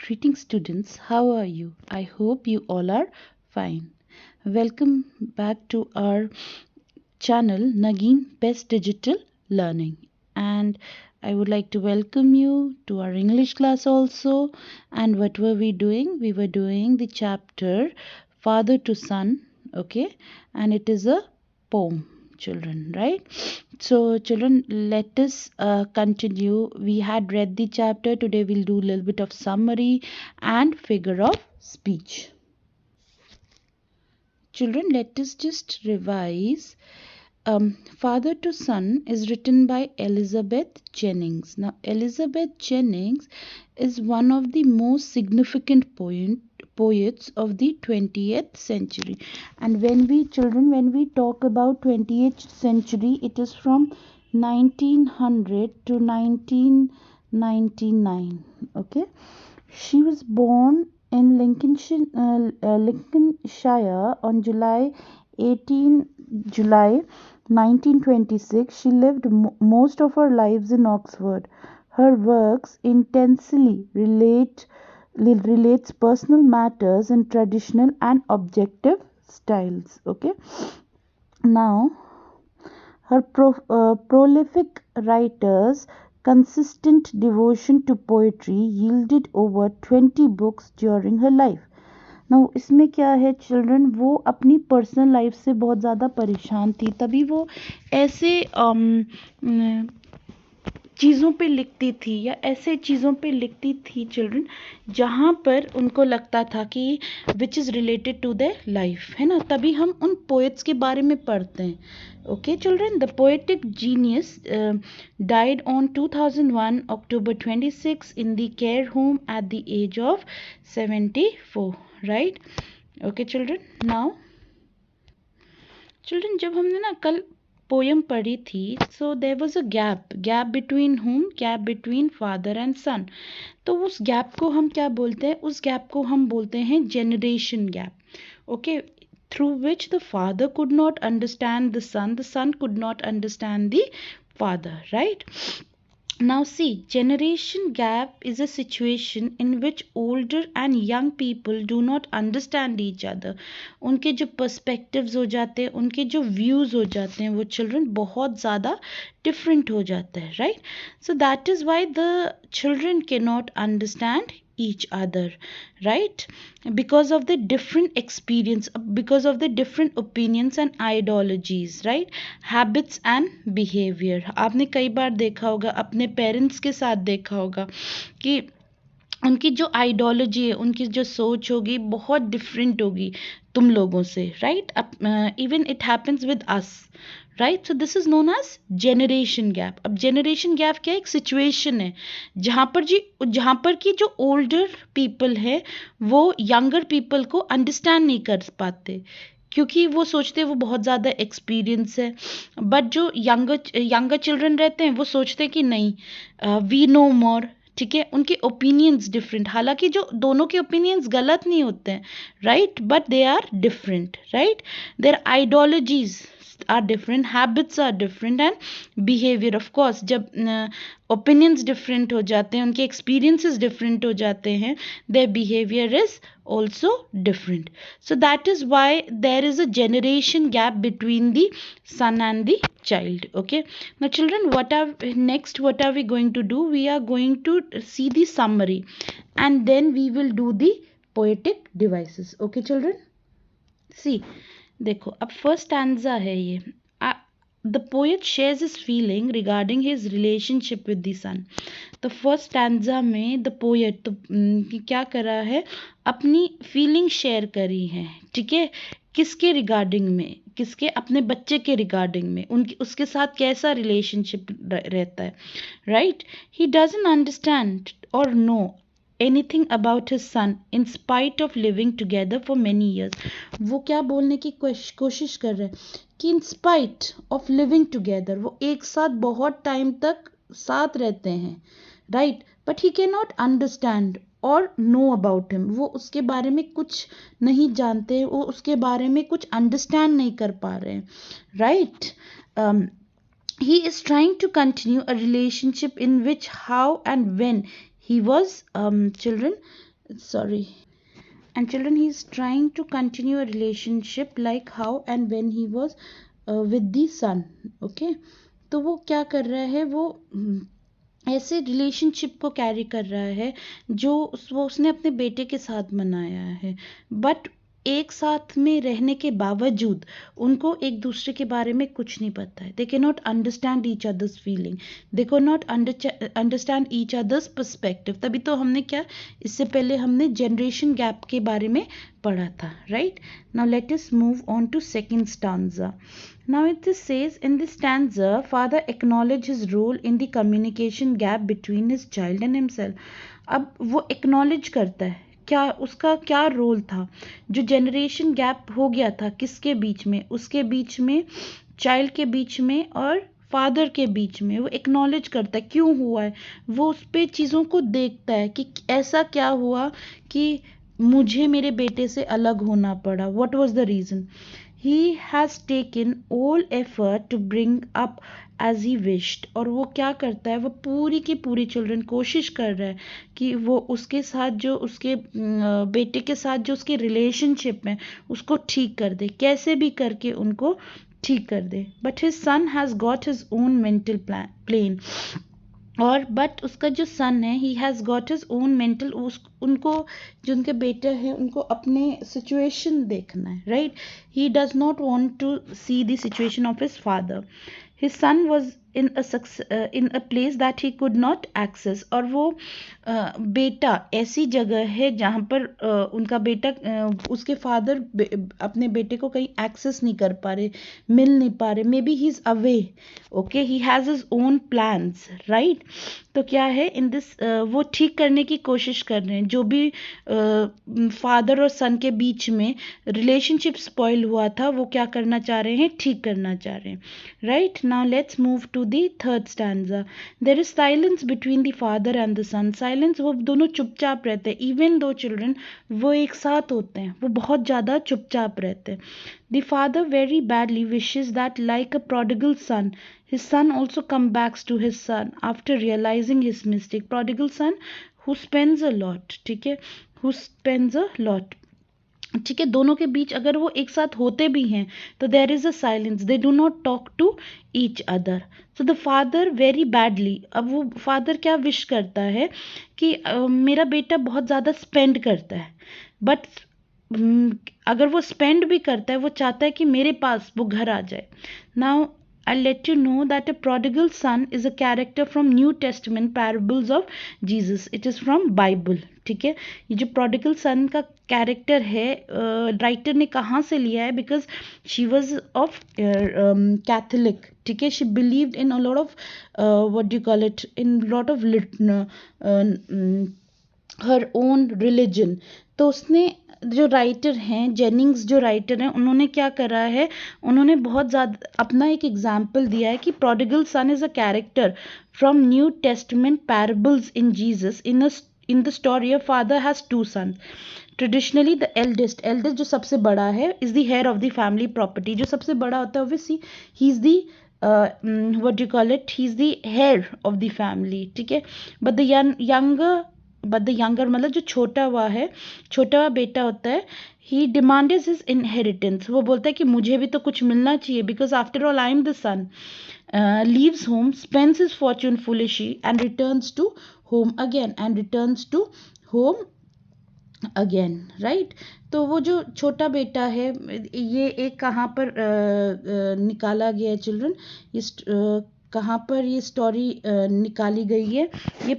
Greetings, students. How are you? I hope you all are fine. Welcome back to our channel, Nagin Best Digital Learning. And I would like to welcome you to our English class also. And what were we doing? We were doing the chapter Father to Son, okay? And it is a poem, children, right? So, children, let us continue. We had read the chapter. Today, we'll do a little bit of summary and figure of speech. Children, let us just revise. Father to Son is written by Elizabeth Jennings. Now, Elizabeth Jennings is one of the most significant poets of the 20th century. And when we talk about 20th century, it is from 1900 to 1999. Okay, she was born in Lincolnshire on July 1926. She lived most of her lives in Oxford. Her works intensely relates personal matters in traditional and objective styles. Okay, now her prolific writers consistent devotion to poetry yielded over 20 books during her life. Now इसमें क्या है children, वो अपनी personal life से बहुत ज़्यादा परेशान थी, तभी वो ऐसे चीज़ों पे लिखती थी या ऐसे चीज़ों पे लिखती थी चिल्ड्रन जहाँ पर उनको लगता था कि which is related to the life, है ना। तभी हम उन पोएट्स के बारे में पढ़ते हैं. Okay, children, the poetic genius died on 2001 October 26 in the care home at the age of 74, right? Okay, children. Now, children, जब हमने ना कल पोयम पढ़ी थी, so there was a gap between whom? Gap between father and son. तो उस gap को हम क्या बोलते हैं? उस गैप को हम बोलते हैं generation gap. Okay, through which the father could not understand the son could not understand the father, right? Now see, generation gap is a situation in which older and young people do not understand each other. उनके जो perspectives हो जाते हैं, उनके जो views हो जाते हैं, वो children बहुत ज़्यादा different हो जाता है, right? So that is why the children cannot understand each other, right? Because of the different experience, because of the different opinions and ideologies, right? Habits and behavior. आपने कई बार देखा होगा, अपने पेरेंट्स के साथ देखा होगा कि उनकी जो आइडियोलॉजी है, उनकी जो सोच होगी बहुत डिफरेंट होगी तुम लोगों से, right? Even it happens with us, right? So this is known as generation gap. अब जेनरेशन गैप क्या है? एक सिचुएशन है जहाँ पर कि जो ओल्डर पीपल है वो यंगर पीपल को अंडरस्टैंड नहीं कर पाते, क्योंकि वो सोचते हैं वो बहुत ज़्यादा एक्सपीरियंस है. बट जो यंगर चिल्ड्रन रहते हैं वो सोचते हैं कि नहीं, वी नो मोर. ठीक है, उनके ओपिनियंस डिफरेंट, हालांकि जो दोनों के ओपिनियंस गलत नहीं होते हैं, right, but they are different, right. Their ideologies are different, habits are different, and behavior, of course, जब opinions different हो जाते हैं, उनके experiences different हो जाते हैं, their behavior is also different. So that is why there is a generation gap between the son and the child. Okay, now children, what are we going to do? We are going to see the summary and then we will do the poetic devices. Okay, children, see, देखो, अब first stanza है ये. The poet shares his feeling regarding his relationship with the son. तो first stanza में the poet तो क्या कर रहा है? अपनी फीलिंग शेयर करी है, ठीक है. किसके रिगार्डिंग में? किसके? अपने बच्चे के रिगार्डिंग में. उनकी उसके साथ कैसा रिलेशनशिप रहता है, राइट? ही डजंट अंडरस्टैंड और no anything about his son in spite of living together for many years. वो क्या बोलने की कोशिश कर रहे हैं कि in spite of living together, वो एक साथ बहुत टाइम तक साथ रहते हैं, right? But he cannot understand और नो अबाउट हिम. वो उसके बारे में कुछ नहीं जानते, वो उसके बारे में कुछ अंडरस्टैंड नहीं कर पा रहे हैं, right. He is trying to continue a relationship in which how and when he was children sorry. And children, he is trying to continue a relationship like how and when he was with the son. Okay, तो वो क्या कर रहा है, वो ऐसे relationship को carry कर रहा है जो वो उसने अपने बेटे के साथ मनाया है, बट एक साथ में रहने के बावजूद उनको एक दूसरे के बारे में कुछ नहीं पता है. They can not understand each others feeling, they can not understand each others perspective. तभी तो हमने क्या, इससे पहले हमने जनरेशन गैप के बारे में पढ़ा था, right. Now let us move on to second stanza. Now it says in this stanza, father acknowledge his role in the communication gap between his child and himself. अब वो acknowledge करता है क्या, उसका क्या रोल था, जो जनरेशन गैप हो गया था किसके बीच में, उसके बीच में, चाइल्ड के बीच में और फादर के बीच में. वो एक्नॉलेज करता है क्यों हुआ है, वो उस पे चीज़ों को देखता है कि ऐसा क्या हुआ कि मुझे मेरे बेटे से अलग होना पड़ा. What was the reason. He has taken all effort to bring up as he wished. और वो क्या करता है, वो पूरी की पूरी चिल्ड्रन कोशिश कर रहा है कि वो उसके साथ जो उसके बेटे के साथ जो उसकी रिलेशनशिप है उसको ठीक कर दे, कैसे भी करके उनको ठीक कर दे. But his son has got his own mental plane. और बट उसका जो सन है, he has got his own mental, उनको जो उनके बेटे हैं उनको अपने सिचुएशन देखना है, right. He does not want to see the situation of his father. His son was in a place that he could not access. और वो बेटा ऐसी जगह है जहाँ पर उनका बेटा उसके फादर अपने बेटे को कहीं एक्सेस नहीं कर पा रहे, मिल नहीं पा रहे. May be he is away. Okay, he has his own plans, right. तो क्या है इन दिस, वो ठीक करने की कोशिश कर रहे हैं जो भी फादर और सन के बीच में रिलेशनशिप स्पॉइल हुआ था, वो क्या करना चाह रहे हैं, ठीक करना चाह रहे हैं, right. Now let's move to the third stanza. There is silence between the father and the son. Silence, वो दोनों चुपचाप रहते हैं. इवन दो चिल्ड्रन वो एक साथ होते हैं, वो बहुत ज़्यादा चुपचाप रहते हैं. The father very badly wishes that, like a prodigal son, his son also come back to his son after realizing his mistake. Prodigal son who spends a lot, ठीक है, who spends a lot. ठीक है, दोनों के बीच अगर वो एक साथ होते भी हैं तो there is a silence, they do not talk to each other. So the father very badly, अब वो फादर क्या विश करता है कि मेरा बेटा बहुत ज़्यादा स्पेंड करता है, बट अगर वो स्पेंड भी करता है वो चाहता है कि मेरे पास वो घर आ जाए. Now I'll let you know that a prodigal son is a character from New Testament parables of Jesus. It is from Bible. ठीक है, ये जो prodigal son का कैरेक्टर है राइटर ने कहाँ से लिया है, because she was of Catholic. ठीक है, she believed in a lot of what do you call it, in lot of her own religion. तो उसने, जो राइटर हैं जेनिंग्स, जो राइटर हैं, उन्होंने क्या करा है, उन्होंने बहुत ज़्यादा अपना एक एग्जाम्पल दिया है कि prodigal son is a character from New Testament parables in Jesus. In the story a father has two sons. Traditionally the eldest जो सबसे बड़ा है is the heir of the family property. जो सबसे बड़ा होता है obviously he is the what do call it, he is the heir of the family. ठीक है, बट द यंगर मतलब जो छोटा हुआ है, छोटा हुआ बेटा होता है, ही डिमांडेड हिज इनहेरिटेंस. वो बोलता है कि मुझे भी तो कुछ मिलना चाहिए, because after all I am the son. Leaves home, spends his fortune foolishly and returns to home again, right. तो वो जो छोटा बेटा है, ये एक कहाँ पर निकाला गया है चिल्ड्रन, इस कहाँ पर ये स्टोरी निकाली गई है, ये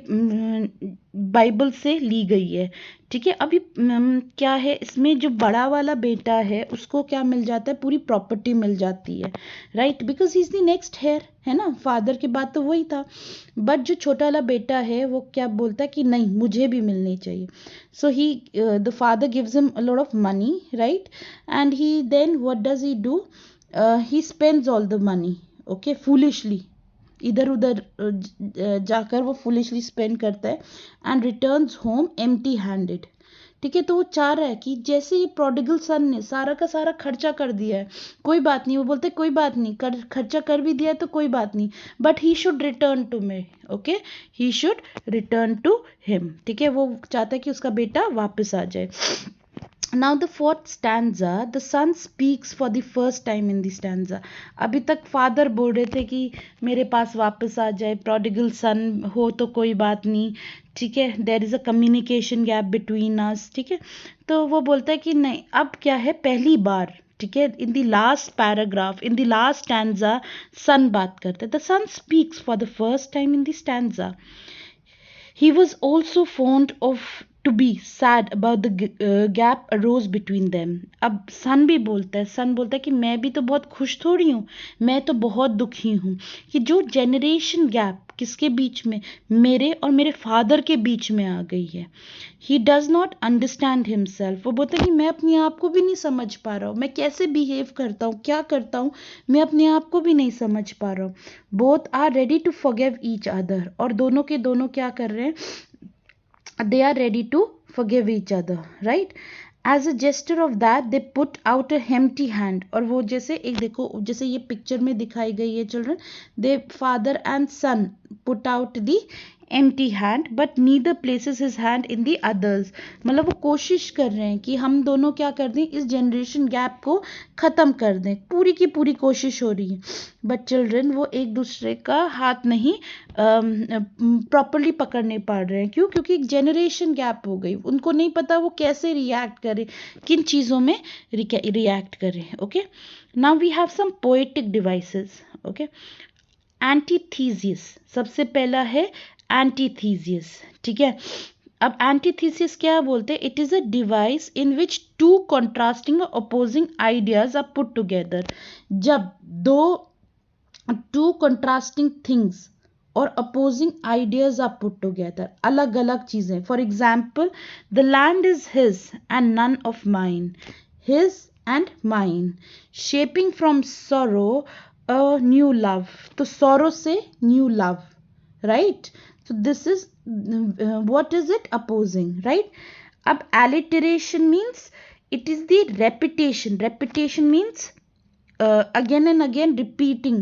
बाइबल से ली गई है. ठीक है, अभी क्या है इसमें, जो बड़ा वाला बेटा है उसको क्या मिल जाता है, पूरी प्रॉपर्टी मिल जाती है, right, because he is the next heir, है ना, फादर के बाद तो वही था. बट जो छोटा वाला बेटा है वो क्या बोलता है कि नहीं, मुझे भी मिलनी चाहिए. So he the father gives him a lot of money, right, and he then what does he do, he spends all the money, okay, foolishly, इधर उधर जाकर वो फुलिशली स्पेंड करता है, and returns home empty handed. ठीक है। तो वो चाह रहा है कि जैसे ये प्रोडिगल सन ने सारा का सारा खर्चा कर दिया है, कोई बात नहीं, वो बोलते हैं कोई बात नहीं, खर्चा कर भी दिया है तो कोई बात नहीं, but he should return to me, okay, he should return to him, ठीक है। वो चाहता है कि उसका बेटा वापस आ जाए। Now the fourth stanza, the son speaks for the first time in the stanza. अभी तक फादर बोल रहे थे कि मेरे पास वापस आ जाए, प्रोडिगल सन हो तो कोई बात नहीं, ठीक है, there is a communication gap between us, ठीक है। तो वो बोलता है कि नहीं, अब क्या है, पहली बार, ठीक है, in the last paragraph, in the last stanza son बात करते हैं। The son speaks for the first time in the stanza. He was also fond of to be sad about the gap arose between them. अब सन भी बोलता है, सन बोलता है कि मैं भी तो बहुत खुश थोड़ी हूँ, मैं तो बहुत दुखी हूँ कि जो जनरेशन गैप किसके बीच में, मेरे और मेरे फादर के बीच में आ गई है। ही डज नॉट अंडरस्टैंड हिमसेल्फ, वो बोलता है कि मैं अपने आप को भी नहीं समझ पा रहा हूँ, मैं कैसे बिहेव करता हूँ, क्या करता हूँ, मैं अपने आप को भी नहीं समझ पा रहा हूँ। Both are ready to forgive each other, और दोनों के दोनों क्या कर रहे हैं, they are ready to forgive each other, right? As a gesture of that they put out a empty hand, और वो जैसे एक देखो, जैसे ये पिक्चर में दिखाई गई है children, they father and son put out the empty hand but neither places his hand in the others, मतलब वो कोशिश कर रहे हैं कि हम दोनों क्या कर दें, इस जनरेशन गैप को ख़त्म कर दें, पूरी की पूरी कोशिश हो रही है, बट चिल्ड्रन वो एक दूसरे का हाथ नहीं प्रॉपरली पकड़ नहीं पा रहे हैं। क्यों? क्योंकि एक जनरेशन गैप हो गई, उनको नहीं पता वो कैसे रिएक्ट करें, किन चीज़ों में रिएक्ट करें, okay. Now we have some poetic devices, okay. Antithesis, सबसे पहला है एंटीथीसिस, ठीक है। अब एंटीथीसिस क्या बोलते हैं, it is a device in which two contrasting opposing ideas are put together. जब टू कॉन्ट्रास्टिंग थिंग्स और opposing ideas are put together, अलग अलग चीजें, for example the land is his and none of mine, his and mine, shaping from sorrow a new love, तो sorrow से new love, right. So this is what is it, opposing, right? Ab alliteration means it is the repetition means again and again repeating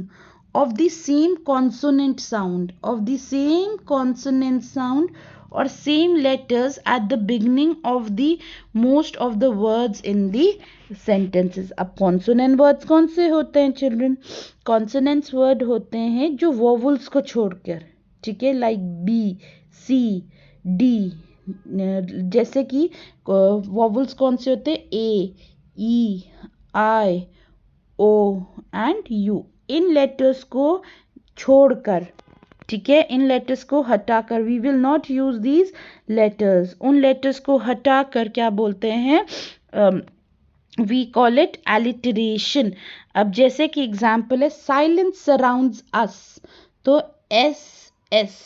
of the same consonant sound or same letters at the beginning of the most of the words in the sentences. अब consonant words कौन से होते हैं children? Consonants word होते हैं जो vowels को छोड़कर, ठीक है, लाइक बी, सी, डी, जैसे कि वॉवल्स कौन से होते हैं, A, E, I, O and U, इन लेटर्स को छोड़कर, ठीक है, इन लेटर्स को हटाकर, we will not use these letters, उन लेटर्स को हटाकर क्या बोलते हैं, वी कॉल इट एलिटरेशन। अब जैसे कि एग्जाम्पल है साइलेंस सराउंड्स अस, तो एस एस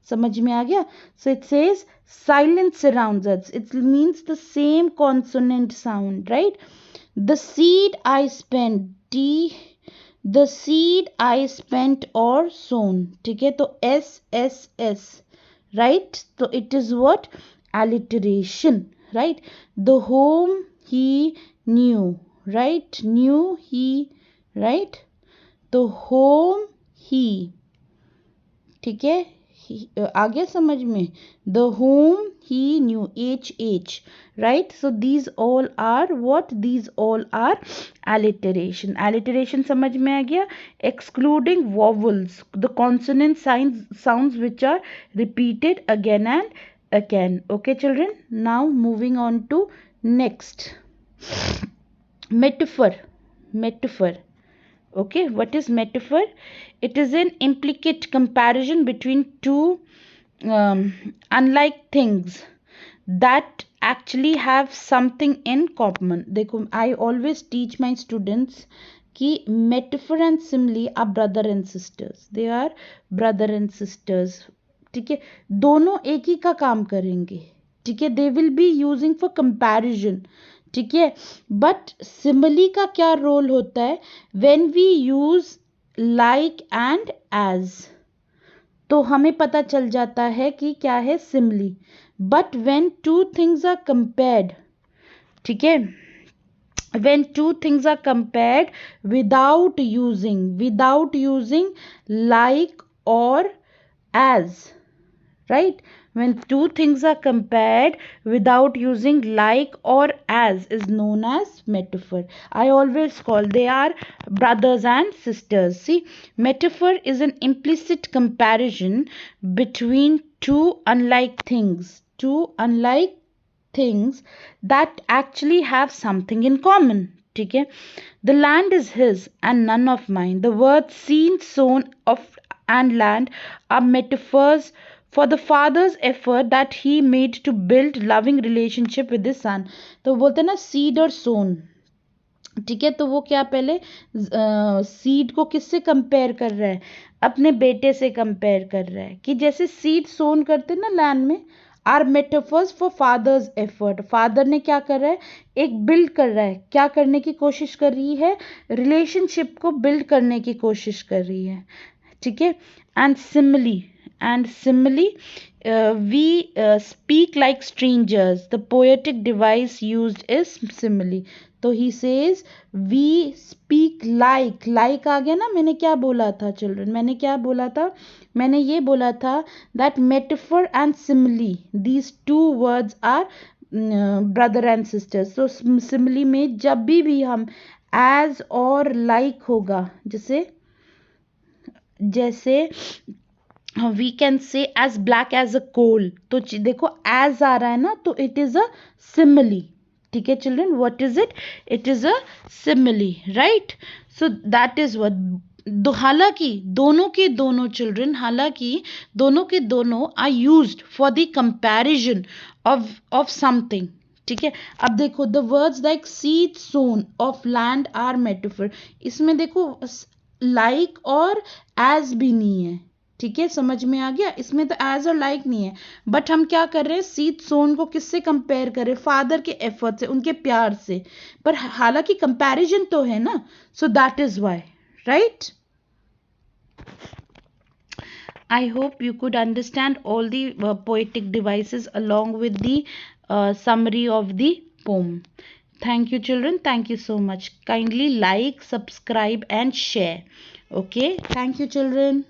समझ में आ गया। So it says silence surrounds us, it means the same consonant sound, right? The seed I spent, the seed I spent or sown, ठीक है, तो S S S, right? तो it is what, alliteration, right? The home he knew, right? Knew he, right? तो home he, ठीक है, आगे समझ में, the whom he knew, H, right? So these all are what? These all are alliteration समझ में आ गया, excluding vowels, the consonant sounds which are repeated again and again, okay children. Now moving on to next, metaphor. Okay, what is metaphor? It is an implicate comparison between two unlike things that actually have something in common. देखो, I always teach my students कि metaphor and simile are brother and sisters. They are brother and sisters. ठीक है, दोनों एक ही का काम करेंगे, ठीक है, they will be using for comparison, ठीक है। बट सिमिली का क्या रोल होता है, when we use like and as, तो हमें पता चल जाता है कि क्या है simile. but when two things are compared, ठीक है, when two things are compared without using like or as, right? When two things are compared without using like or as is known as metaphor. I always call they are brothers and sisters. See, metaphor is an implicit comparison between two unlike things that actually have something in common. ठीक है, the land is his and none of mine. The words seen, sown of and land are metaphors for the father's effort that he made to build loving relationship with his son. तो बोलते हैं ना seed और सोन, ठीक है, तो वो क्या पहले सीड को किससे कंपेयर कर रहा है, अपने बेटे से कंपेयर कर रहा है कि जैसे सीड सोन करते ना लैंड में, are metaphors for father's effort, father ने क्या कर रहा है, एक बिल्ड कर रहा है, क्या करने की कोशिश कर रही है, रिलेशनशिप को बिल्ड करने की कोशिश कर रही है, ठीक है। And simile we speak like strangers, the poetic device used is simile. तो he says we speak like आ गया ना, मैंने क्या बोला था चिल्ड्रन, मैंने क्या बोला था, मैंने ये बोला था that metaphor and simile, these two words are brother and sisters. so simile में जब भी हम as और like होगा, जैसे we can say as black as a coal, तो देखो एज आ रहा है ना, तो इट इज अ सिमिली, ठीक है children, what is it, it is a simile, right. So that is what, हालांकि दोनों के दोनों चिल्ड्रन, हालांकि दोनों के दोनों are used for the comparison of something, ठीक है। अब देखो the words like seed sown of land are metaphor, इसमें देखो लाइक और एज भी नहीं है, ठीक है, समझ में आ गया, इसमें तो एज और लाइक नहीं है, बट हम क्या कर रहे हैं, सीड सोन को किससे कंपेयर कर रहे हैं, फादर के एफर्ट से, उनके प्यार से, पर हालांकि कंपैरिजन तो है ना, सो that is why, right. I hope you could understand all the poetic devices along with the summary of the poem. Thank you children, thank you so much. Kindly like, subscribe and share. Okay, thank you children.